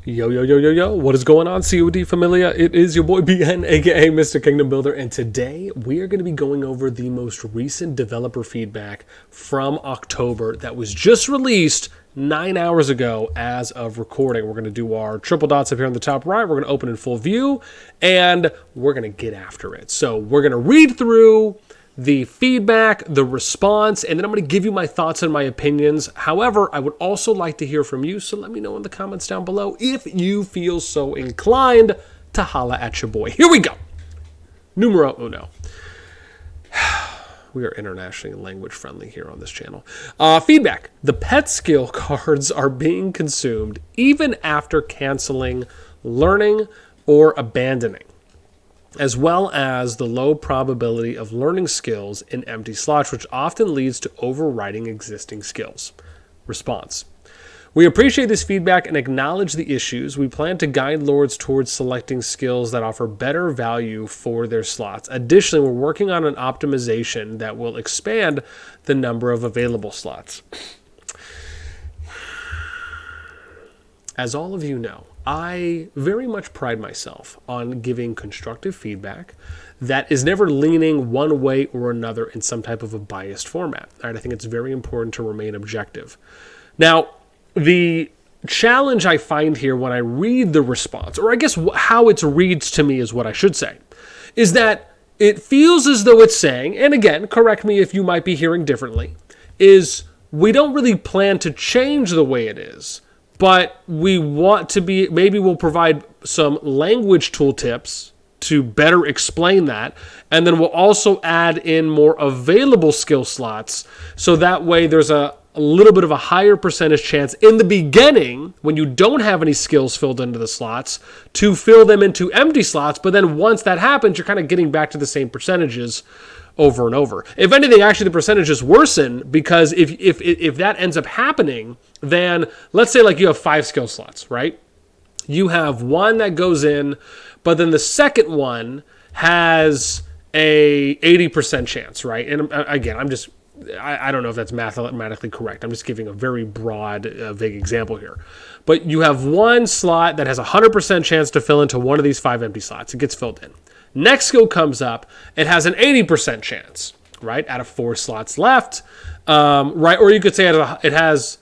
Yo, yo, yo, yo, yo, what is going on, COD Familia? It is your boy BN, aka Mr. Kingdom Builder, and today we are going to be going over the most recent developer feedback from October that was just released 9 hours ago as of recording. We're going to do our triple dots up here on the top right, we're going to open in full view, and we're going to get after it. So we're going to read through the feedback, the response, and then I'm going to give you my thoughts and my opinions. However, I would also like to hear from you, so let me know in the comments down below if you feel so inclined to holla at your boy. Here we go. Numero uno. We are internationally language friendly here on this channel. Feedback. The pet skill cards are being consumed even after canceling, learning, or abandoning, as well as the low probability of learning skills in empty slots, which often leads to overwriting existing skills. Response. We appreciate this feedback and acknowledge the issues. We plan to guide lords towards selecting skills that offer better value for their slots. Additionally, we're working on an optimization that will expand the number of available slots. As all of you know, I very much pride myself on giving constructive feedback that is never leaning one way or another in some type of a biased format. All right, I think it's very important to remain objective. Now, the challenge I find here when I read the response, or I guess how it reads to me is what I should say, is that it feels as though it's saying, and again, correct me if you might be hearing differently, is we don't really plan to change the way it is, but we want to be, maybe we'll provide some language tooltips to better explain that. And then we'll also add in more available skill slots. So that way there's a little bit of a higher percentage chance in the beginning, when you don't have any skills filled into the slots, to fill them into empty slots. But then once that happens, you're kind of getting back to the same percentages over and over. If anything, actually the percentages worsen, because if that ends up happening, then let's say like you have 5 skill slots, right? You have one that goes in, but then the second one has a 80% chance, right? And again, I don't know if that's mathematically correct. I'm just giving a very broad, vague example here. But you have one slot that has a 100% chance to fill into one of these 5 empty slots. It gets filled in. Next skill comes up, it has an 80% chance, right? Out of 4 slots left, right? Or you could say it has,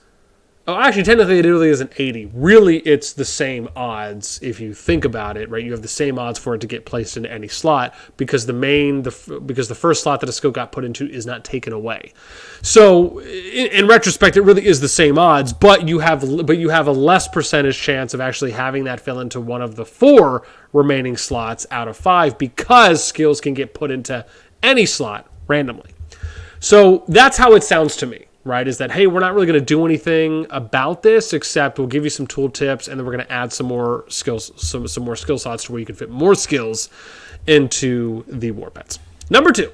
actually, technically it really isn't 80. Really, it's the same odds if you think about it, right? You have the same odds for it to get placed into any slot because because the first slot that a skill got put into is not taken away. So in retrospect, it really is the same odds, but you have a less percentage chance of actually having that fill into one of the 4 remaining slots out of 5 because skills can get put into any slot randomly. So that's how it sounds to me. Right, is that, hey, we're not really going to do anything about this except we'll give you some tool tips and then we're going to add some more skills, some more skill slots to where you can fit more skills into the Warpets. Number 2,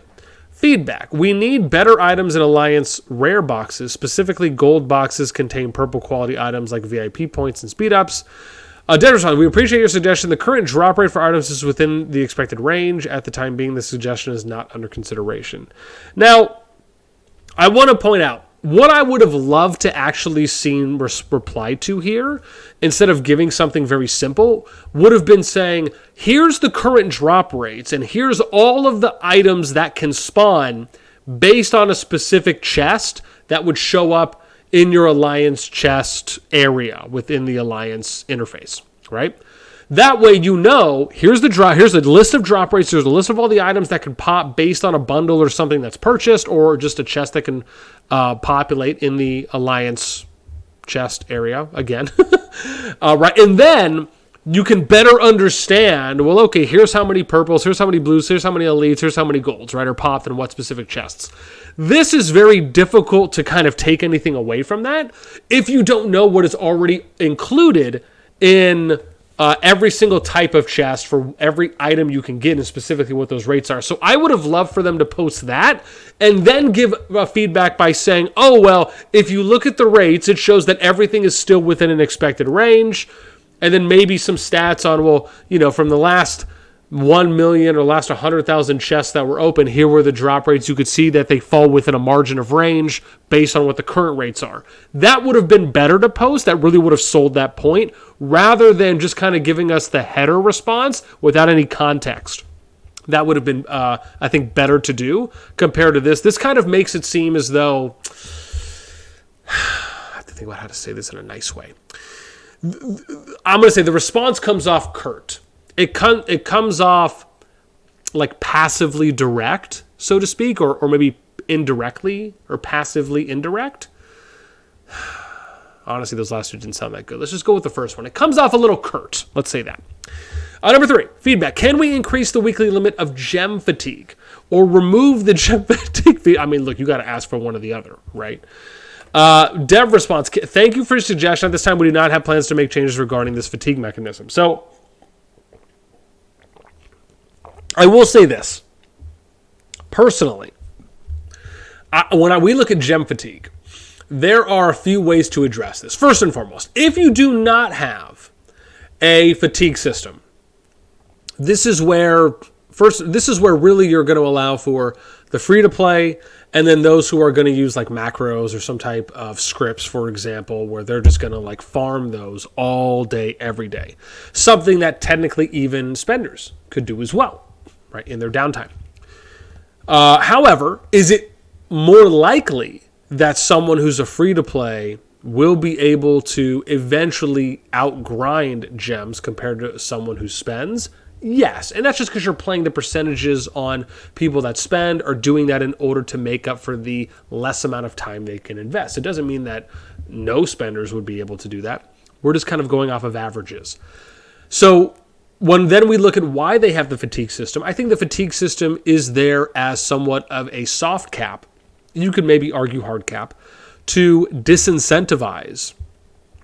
feedback. We need better items in Alliance rare boxes. Specifically, gold boxes contain purple quality items like VIP points and speed ups. Dead, we appreciate your suggestion. The current drop rate for items is within the expected range. At the time being, the suggestion is not under consideration. Now, I want to point out, what I would have loved to actually seen reply to here, instead of giving something very simple, would have been saying, here's the current drop rates, and here's all of the items that can spawn based on a specific chest that would show up in your Alliance chest area within the Alliance interface, right? That way, you know, here's the list of drop rates, there's a list of all the items that can pop based on a bundle or something that's purchased, or just a chest that can populate in the Alliance chest area, again. Right, and then you can better understand, well, okay, here's how many purples, here's how many blues, here's how many elites, here's how many golds, right, are popped in what specific chests. This is very difficult to kind of take anything away from that if you don't know what is already included in every single type of chest for every item you can get, and specifically what those rates are. So I would have loved for them to post that and then give feedback by saying, oh, well, if you look at the rates, it shows that everything is still within an expected range. And then maybe some stats on, well, you know, from the last 1 million or last 100,000 chests that were open, here were the drop rates. You could see that they fall within a margin of range based on what the current rates are. That would have been better to post. That really would have sold that point rather than just kind of giving us the header response without any context. That would have been, I think, better to do compared to this. This kind of makes it seem as though, I have to think about how to say this in a nice way. I'm going to say the response comes off curt. It comes off like passively direct, so to speak, or maybe indirectly or passively indirect. Honestly, those last two didn't sound that good. Let's just go with the first one. It comes off a little curt. Let's say that. Number 3, feedback. Can we increase the weekly limit of gem fatigue or remove the gem fatigue? I mean, look, you got to ask for one or the other, right? Dev response. Thank you for your suggestion. At this time, we do not have plans to make changes regarding this fatigue mechanism. So, I will say this. Personally, when we look at gem fatigue, there are a few ways to address this. First and foremost, if you do not have a fatigue system, this is where really you're going to allow for the free-to-play and then those who are going to use like macros or some type of scripts, for example, where they're just going to like farm those all day, every day. Something that technically even spenders could do as well, right, in their downtime. However, is it more likely that someone who's a free-to-play will be able to eventually outgrind gems compared to someone who spends? Yes, and that's just because you're playing the percentages on people that spend or doing that in order to make up for the less amount of time they can invest. It doesn't mean that no spenders would be able to do that. We're just kind of going off of averages. So when then we look at why they have the fatigue system, I think the fatigue system is there as somewhat of a soft cap. You could maybe argue hard cap to disincentivize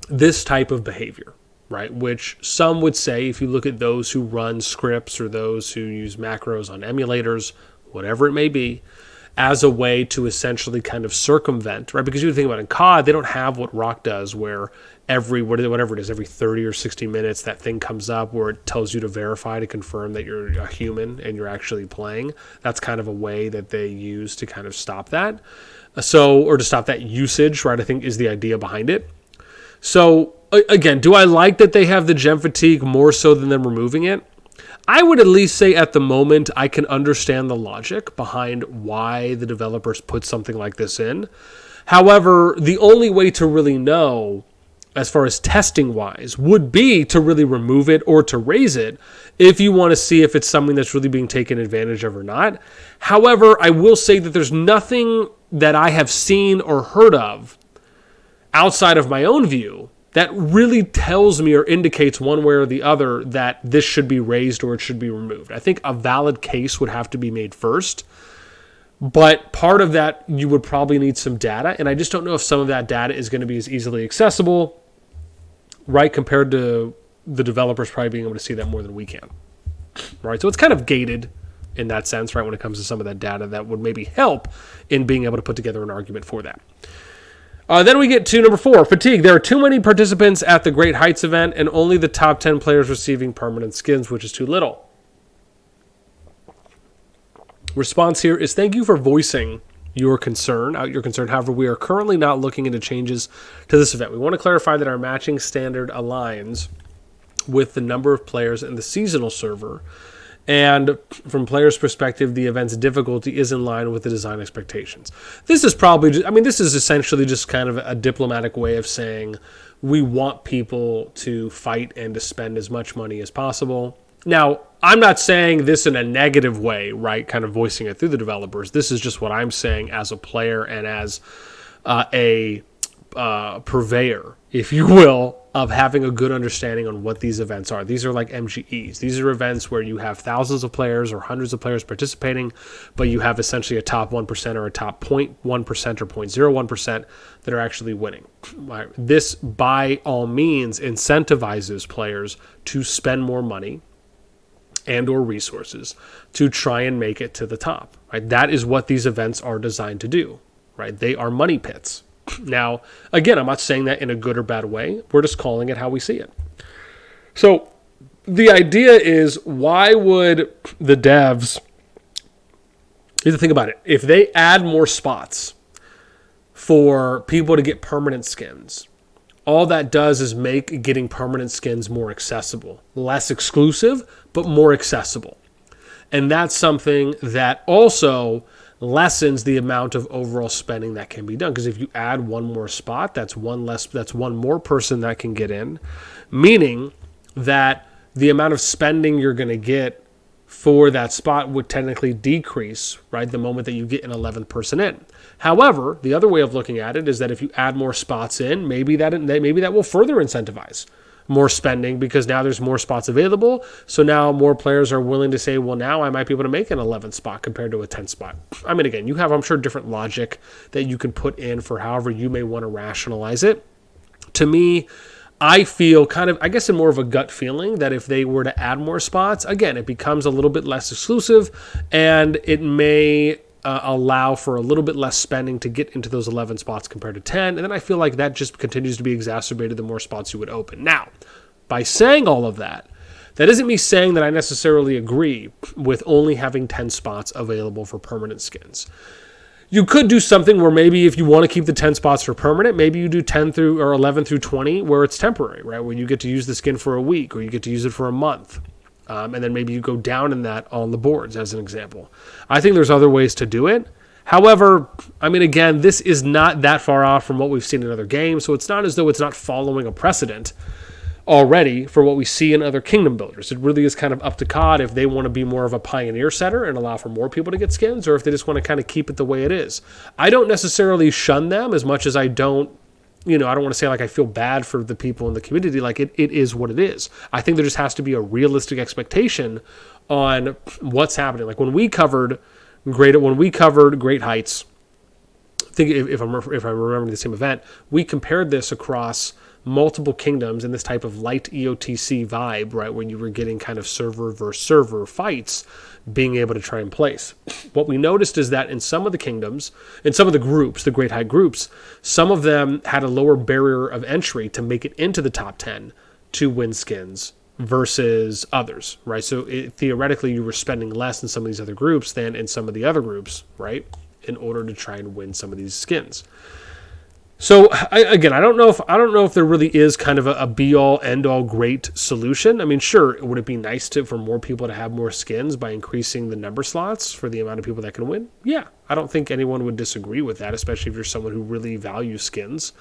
this type of behavior, right? Which some would say, if you look at those who run scripts or those who use macros on emulators, whatever it may be, as a way to essentially kind of circumvent, right? Because you think about it, in CoD, they don't have what Rock does, where whatever it is, every 30 or 60 minutes, that thing comes up where it tells you to verify to confirm that you're a human and you're actually playing. That's kind of a way that they use to kind of stop that. Or to stop that usage, right? I think is the idea behind it. So again, do I like that they have the gem fatigue more so than them removing it? I would at least say at the moment I can understand the logic behind why the developers put something like this in. However, the only way to really know, as far as testing wise, would be to really remove it or to raise it if you want to see if it's something that's really being taken advantage of or not. However, I will say that there's nothing that I have seen or heard of outside of my own view that really tells me or indicates one way or the other that this should be raised or it should be removed. I think a valid case would have to be made first, but part of that you would probably need some data, and I just don't know if some of that data is going to be as easily accessible, right, compared to the developers probably being able to see that more than we can, right? So it's kind of gated in that sense, right, when it comes to some of that data that would maybe help in being able to put together an argument for that. Then we get to number 4, fatigue. There are too many participants at the Great Heights event and only the top 10 players receiving permanent skins, which is too little. Response here is thank you for voicing your concern. However, we are currently not looking into changes to this event. We want to clarify that our matching standard aligns with the number of players in the seasonal server. And from players' perspective, the event's difficulty is in line with the design expectations. This is this is essentially just kind of a diplomatic way of saying we want people to fight and to spend as much money as possible. Now, I'm not saying this in a negative way, right, kind of voicing it through the developers. This is just what I'm saying as a player and as a purveyor, if you will, of having a good understanding on what these events are. These are like MGEs. These are events where you have thousands of players or hundreds of players participating, but you have essentially a top 1% or a top 0.1% or 0.01% that are actually winning. This, by all means, incentivizes players to spend more money and or resources to try and make it to the top. Right? That is what these events are designed to do. Right? They are money pits. Now, again, I'm not saying that in a good or bad way. We're just calling it how we see it. So the idea is, why would the devs, you have to think about it, if they add more spots for people to get permanent skins, all that does is make getting permanent skins more accessible. Less exclusive, but more accessible. And that's something that also lessens the amount of overall spending that can be done. Because if you add one more spot, that's one more person that can get in, meaning that the amount of spending you're going to get for that spot would technically decrease, right, the moment that you get an 11th person in. However, the other way of looking at it is that if you add more spots in, maybe that will further incentivize more spending, because now there's more spots available. So now more players are willing to say, well, now I might be able to make an 11th spot compared to a 10th spot. I mean, again, you have, I'm sure, different logic that you can put in for however you may want to rationalize it. To me, I feel kind of, I guess, in more of a gut feeling that if they were to add more spots, again, it becomes a little bit less exclusive, and it may allow for a little bit less spending to get into those 11 spots compared to 10. And then I feel like that just continues to be exacerbated the more spots you would open. Now, by saying all of that, that isn't me saying that I necessarily agree with only having 10 spots available for permanent skins. You could do something where maybe if you want to keep the 10 spots for permanent, maybe you do 10 through or 11 through 20 where it's temporary, right? Where you get to use the skin for a week, or you get to use it for a month. And then maybe you go down in that on the boards, as an example. I think there's other ways to do it. However, I mean, again, this is not that far off from what we've seen in other games, so it's not as though it's not following a precedent already for what we see in other kingdom builders. It really is kind of up to CoD if they want to be more of a pioneer setter and allow for more people to get skins, or if they just want to kind of keep it the way it is. I don't necessarily shun them as much as I don't, I don't want to say like I feel bad for the people in the community. Like it is what it is. I think there just has to be a realistic expectation on what's happening. Like when we covered Great Heights, I think if I'm remembering the same event, we compared this across multiple kingdoms in this type of light EOTC vibe, right, when you were getting kind of server versus server fights being able to try and place. What we noticed is that in some of the kingdoms, in some of the groups, the Great Height groups, some of them had a lower barrier of entry to make it into the top 10 to win skins versus others, right? So theoretically, you were spending less in some of these other groups than in some of the other groups, right, in order to try and win some of these skins. So I don't know if there really is kind of a be-all, end-all great solution. I mean, sure, would it be nice for more people to have more skins by increasing the number slots for the amount of people that can win? Yeah, I don't think anyone would disagree with that, especially if you're someone who really values skins.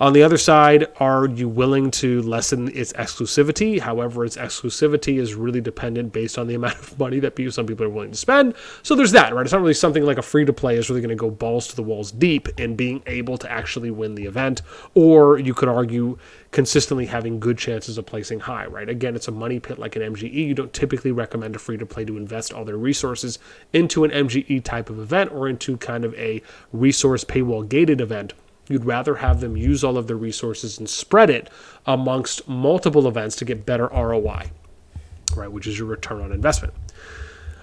On the other side, are you willing to lessen its exclusivity? However, its exclusivity is really dependent based on the amount of money that some people are willing to spend. So there's that, right? It's not really something like a free-to-play is really going to go balls to the walls deep in being able to actually win the event. Or you could argue consistently having good chances of placing high, right? Again, it's a money pit like an MGE. You don't typically recommend a free-to-play to invest all their resources into an MGE type of event or into kind of a resource paywall-gated event. You'd rather have them use all of their resources and spread it amongst multiple events to get better ROI, right, which is your return on investment.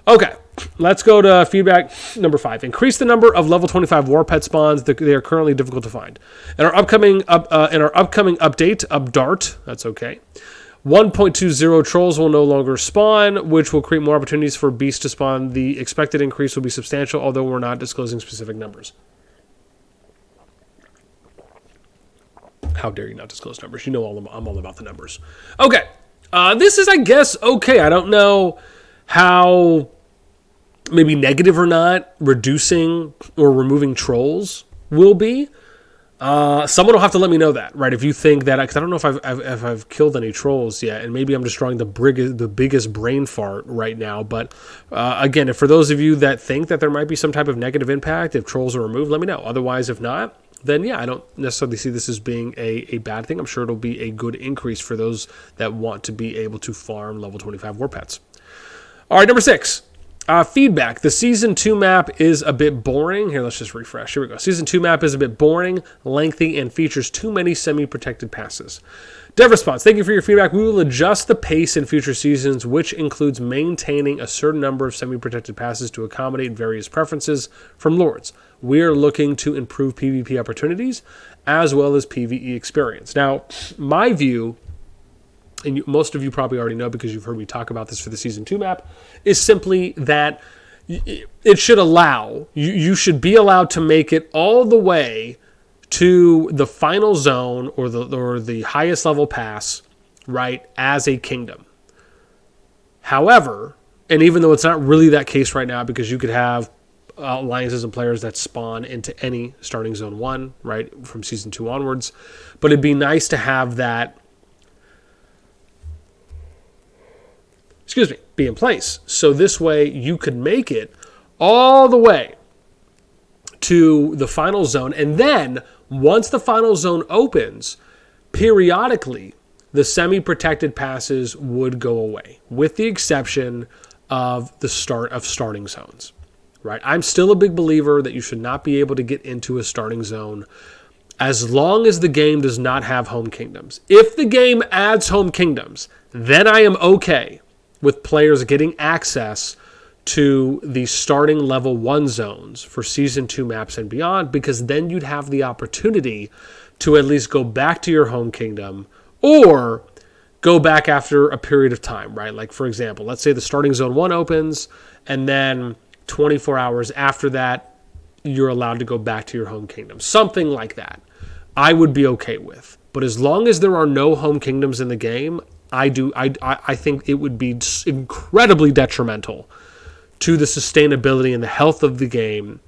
Okay, let's go to feedback number 5. Increase the number of level 25 Warpet spawns. They are currently difficult to find. In our upcoming update, Updart, that's okay, 1.20 trolls will no longer spawn, which will create more opportunities for beasts to spawn. The expected increase will be substantial, although we're not disclosing specific numbers. How dare you not disclose numbers? You know I'm all about the numbers. Okay. This is, I guess, okay. I don't know how maybe negative or not reducing or removing trolls will be. Someone will have to let me know that, right? If you think that, because I don't know if I've killed any trolls yet, and maybe I'm just drawing the biggest brain fart right now. But again, for those of you that think that there might be some type of negative impact if trolls are removed, let me know. Otherwise, if not, then yeah, I don't necessarily see this as being a bad thing. I'm sure it'll be a good increase for those that want to be able to farm level 25 Warpets. All right, number 6. Feedback. The Season 2 map is a bit boring. Here, let's just refresh. Here we go. Season 2 map is a bit boring, lengthy, and features too many semi-protected passes. Dev response. Thank you for your feedback. We will adjust the pace in future seasons, which includes maintaining a certain number of semi-protected passes to accommodate various preferences from Lords. We are looking to improve PvP opportunities as well as PvE experience. Now, my view and most of you probably already know because you've heard me talk about this for the Season 2 map, is simply that it should allow, you should be allowed to make it all the way to the final zone or the highest level pass, right, as a kingdom. However, and even though it's not really that case right now because you could have alliances and players that spawn into any starting zone 1, right, from Season 2 onwards, but it'd be nice to have that be in place. So this way you could make it all the way to the final zone. And then once the final zone opens, periodically the semi-protected passes would go away, with the exception of the start of starting zones, right? I'm still a big believer that you should not be able to get into a starting zone as long as the game does not have home kingdoms. If the game adds home kingdoms, then I am okay with players getting access to the starting level 1 zones for Season 2 maps and beyond, because then you'd have the opportunity to at least go back to your home kingdom or go back after a period of time, right? Like, for example, let's say the starting zone 1 opens and then 24 hours after that, you're allowed to go back to your home kingdom. Something like that I would be okay with. But as long as there are no home kingdoms in the game, I think it would be incredibly detrimental to the sustainability and the health of the game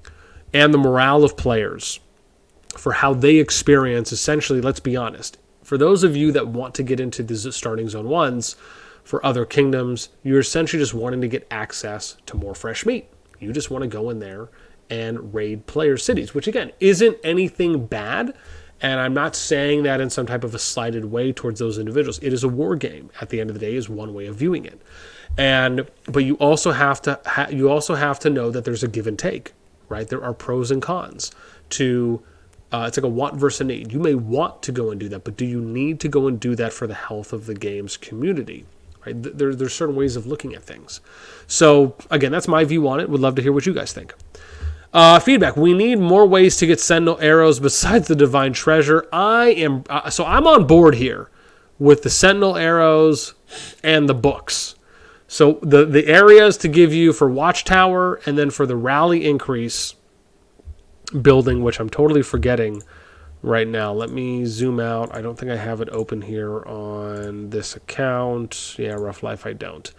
and the morale of players for how they experience, essentially, let's be honest. For those of you that want to get into the starting zone 1s for other kingdoms, you're essentially just wanting to get access to more fresh meat. You just want to go in there and raid player cities, which again, isn't anything bad. And I'm not saying that in some type of a slighted way towards those individuals. It is a war game. At the end of the day, is one way of viewing it. But you also have to know that there's a give and take, right? There are pros and cons to. It's like a want versus a need. You may want to go and do that, but do you need to go and do that for the health of the game's community? Right? There's certain ways of looking at things. So again, that's my view on it. Would love to hear what you guys think. Feedback. We need more ways to get Sentinel arrows besides the Divine Treasure. I'm on board here with the Sentinel arrows and the books. So the areas to give you for Watchtower and then for the rally increase building, which I'm totally forgetting right now. Let me zoom out. I don't think I have it open here on this account. Yeah, Rough Life, I don't.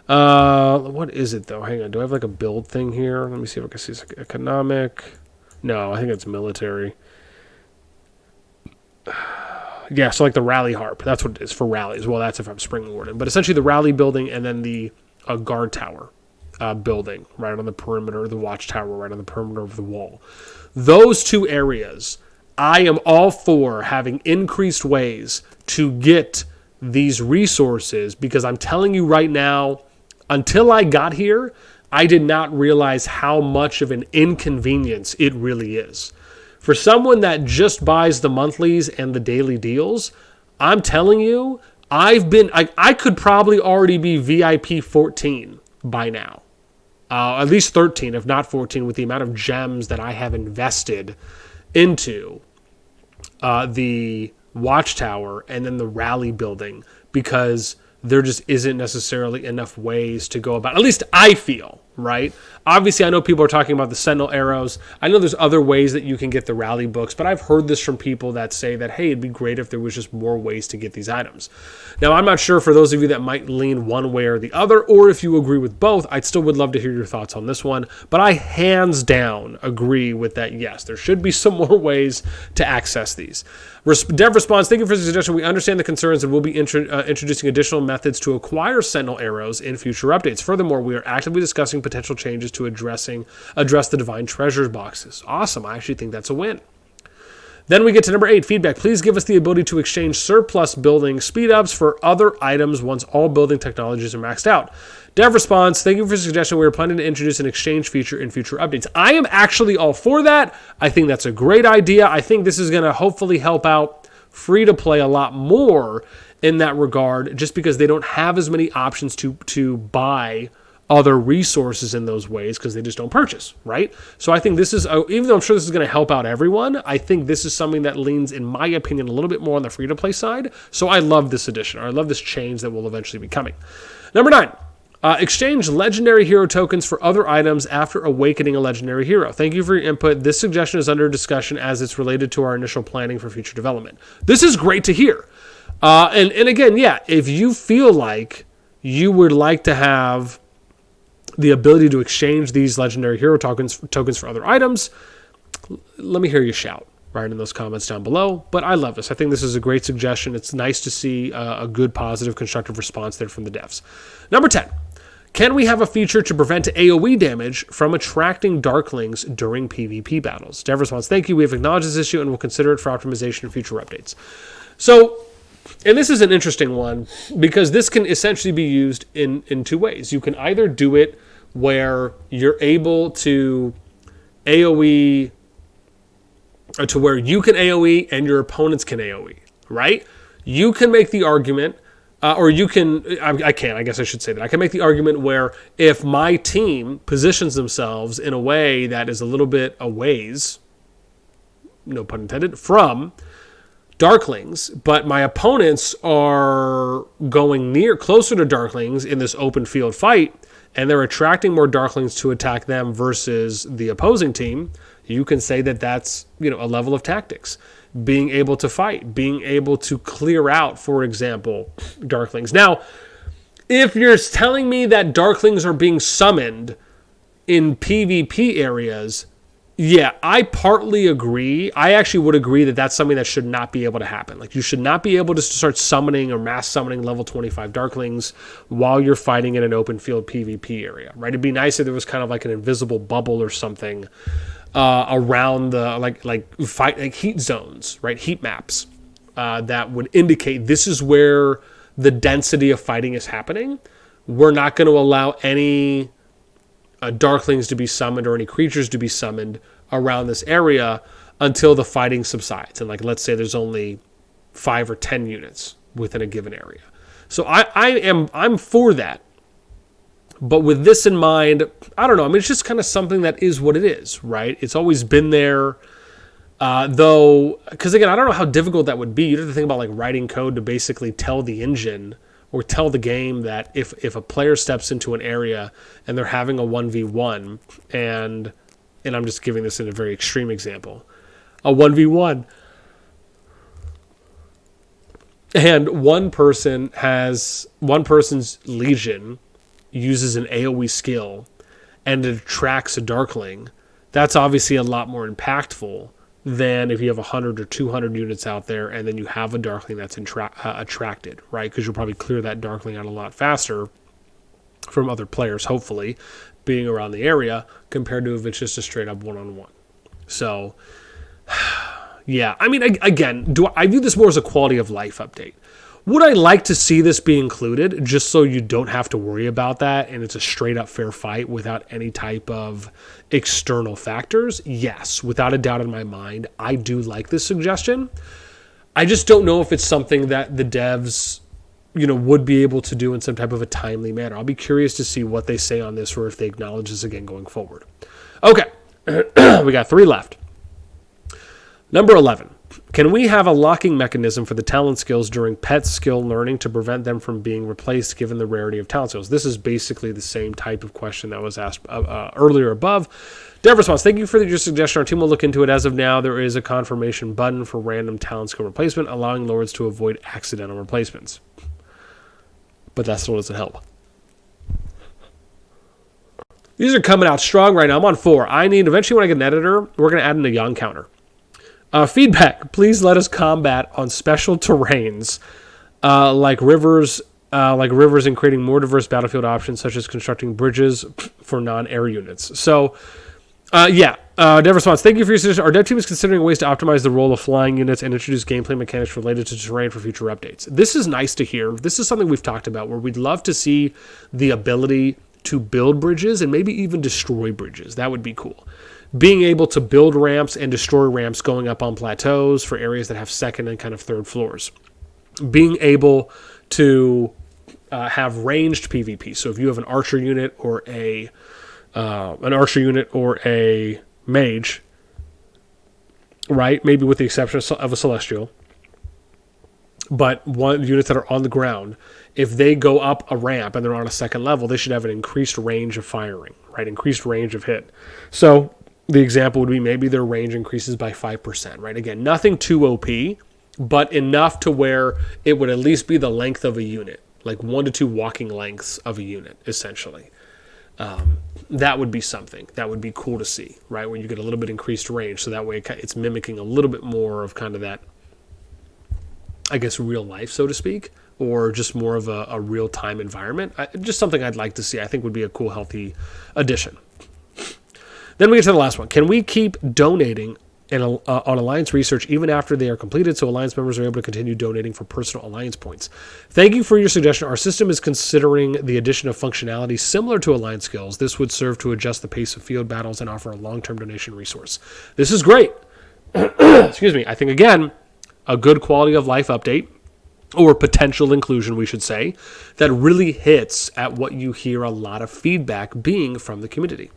What is it though? Hang on. Do I have like a build thing here? Let me see if I can see economic. No, I think it's military. Yeah, so like the rally harp. That's what it is for rallies. Well, that's if I'm spring warden. But essentially the rally building and then the guard tower building right on the perimeter, the watchtower right on the perimeter of the wall. Those two areas, I am all for having increased ways to get these resources, because I'm telling you right now, until I got here, I did not realize how much of an inconvenience it really is. For someone that just buys the monthlies and the daily deals, I'm telling you, I could probably already be VIP 14 by now. At least 13, if not 14, with the amount of gems that I have invested into the watchtower and then the rally building, because there just isn't necessarily enough ways to go about, at least I feel, right? Obviously, I know people are talking about the Sentinel arrows. I know there's other ways that you can get the rally books, but I've heard this from people that say that, hey, it'd be great if there was just more ways to get these items. Now, I'm not sure for those of you that might lean one way or the other, or if you agree with both, I still would love to hear your thoughts on this one. But I hands down agree with that. Yes, there should be some more ways to access these. Dev responds, thank you for the suggestion. We understand the concerns and we'll be introducing additional methods to acquire Sentinel arrows in future updates. Furthermore, we are actively discussing potential changes to address the Divine Treasures boxes. Awesome. I actually think that's a win. Then we get to number 8, feedback. Please give us the ability to exchange surplus building speed-ups for other items once all building technologies are maxed out. Dev responds, thank you for the suggestion. We are planning to introduce an exchange feature in future updates. I am actually all for that. I think that's a great idea. I think this is going to hopefully help out free-to-play a lot more in that regard, just because they don't have as many options to buy other resources in those ways because they just don't purchase, right? So I think this is, even though I'm sure this is going to help out everyone, I think this is something that leans, in my opinion, a little bit more on the free-to-play side. So I love this addition, or I love this change that will eventually be coming. Number 9. Exchange legendary hero tokens for other items after awakening a legendary hero. Thank you for your input. This suggestion is under discussion as it's related to our initial planning for future development. This is great to hear. And again, yeah, if you feel like you would like to have the ability to exchange these legendary hero tokens for other items, let me hear you shout right in those comments down below. But I love this. I think this is a great suggestion. It's nice to see a good, positive, constructive response there from the devs. Number 10. Can we have a feature to prevent AoE damage from attracting Darklings during PvP battles? Dev response, thank you. We have acknowledged this issue and will consider it for optimization in future updates. So, and this is an interesting one because this can essentially be used in two ways. You can either do it where you're able to AoE, or to where you can AoE and your opponents can AoE, right? You can make the argument, or you can, I guess I should say that. I can make the argument where if my team positions themselves in a way that is a little bit a ways, no pun intended, from Darklings, but my opponents are going closer to Darklings in this open field fight, and they're attracting more Darklings to attack them versus the opposing team, you can say that that's, a level of tactics. Being able to fight, being able to clear out, for example, Darklings. Now, if you're telling me that Darklings are being summoned in PvP areas, yeah, I partly agree. I actually would agree that that's something that should not be able to happen. Like, you should not be able to start summoning or mass summoning level 25 Darklings while you're fighting in an open field PvP area, right? It'd be nice if there was kind of like an invisible bubble or something around the like heat zones, right? Heat maps that would indicate this is where the density of fighting is happening. We're not going to allow any Darklings to be summoned or any creatures to be summoned around this area until the fighting subsides. And let's say there's only 5 or 10 units within a given area. So I'm for that. But with this in mind, I don't know. I mean, it's just kind of something that is what it is, right? It's always been there. Though, because again, I don't know how difficult that would be. You'd have to think about writing code to basically tell the engine or tell the game that if a player steps into an area and they're having a 1v1, and I'm just giving this in a very extreme example, a 1v1, and one person's Legion uses an AoE skill and it attracts a Darkling, that's obviously a lot more impactful than if you have 100 or 200 units out there and then you have a Darkling that's attracted, right? Because you'll probably clear that Darkling out a lot faster from other players, hopefully, being around the area, compared to if it's just a straight-up one-on-one. So, yeah. I mean, again, I view this more as a quality of life update. Would I like to see this be included just so you don't have to worry about that and it's a straight-up fair fight without any type of external factors? Yes, without a doubt in my mind. I do like this suggestion. I just don't know if it's something that the devs, would be able to do in some type of a timely manner. I'll be curious to see what they say on this or if they acknowledge this again going forward. Okay, we got 3 left. Number 11. Can we have a locking mechanism for the talent skills during pet skill learning to prevent them from being replaced given the rarity of talent skills? This is basically the same type of question that was asked earlier above. Dev response, thank you for your suggestion. Our team will look into it. As of now, there is a confirmation button for random talent skill replacement, allowing lords to avoid accidental replacements. But that still doesn't help. These are coming out strong right now. I'm on 4. Eventually when I get an editor, we're going to add in a yawn counter. Feedback. Please let us combat on special terrains like rivers and creating more diverse battlefield options, such as constructing bridges for non-air units. So, dev response. Thank you for your suggestion. Our dev team is considering ways to optimize the role of flying units and introduce gameplay mechanics related to terrain for future updates. This is nice to hear. This is something we've talked about where we'd love to see the ability to build bridges and maybe even destroy bridges. That would be cool. Being able to build ramps and destroy ramps going up on plateaus for areas that have second and kind of third floors. Being able to have ranged PvP. So if you have an archer unit or a mage, right? Maybe with the exception of a celestial, but units that are on the ground, if they go up a ramp and they're on a second level, they should have an increased range of firing, right? Increased range of hit. So the example would be maybe their range increases by 5%, right? Again, nothing too OP, but enough to where it would at least be the length of a unit, like 1 to 2 walking lengths of a unit, essentially. That would be something. That would be cool to see, right? Where you get a little bit increased range, so that way it's mimicking a little bit more of kind of that, I guess, real life, so to speak, or just more of a real-time environment. Just something I'd like to see. I think would be a cool, healthy addition. Then we get to the last one. Can we keep donating on Alliance research even after they are completed so Alliance members are able to continue donating for personal Alliance points? Thank you for your suggestion. Our system is considering the addition of functionality similar to Alliance skills. This would serve to adjust the pace of field battles and offer a long-term donation resource. This is great. Excuse me. I think, again, a good quality of life update, or potential inclusion, we should say, that really hits at what you hear a lot of feedback being from the community.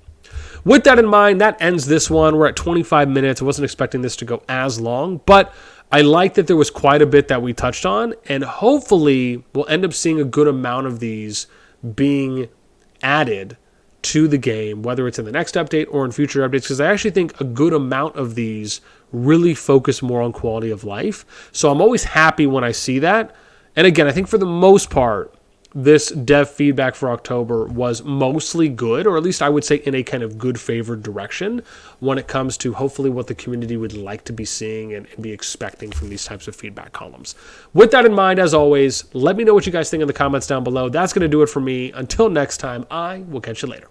With that in mind, that ends this one. We're at 25 minutes. I wasn't expecting this to go as long, but I like that there was quite a bit that we touched on, and hopefully we'll end up seeing a good amount of these being added to the game, whether it's in the next update or in future updates, because I actually think a good amount of these really focus more on quality of life. So I'm always happy when I see that. And again, I think for the most part, this dev feedback for October was mostly good, or at least I would say in a kind of good favored direction when it comes to hopefully what the community would like to be seeing and be expecting from these types of feedback columns. With that in mind, as always, let me know what you guys think in the comments down below. That's going to do it for me. Until next time, I will catch you later.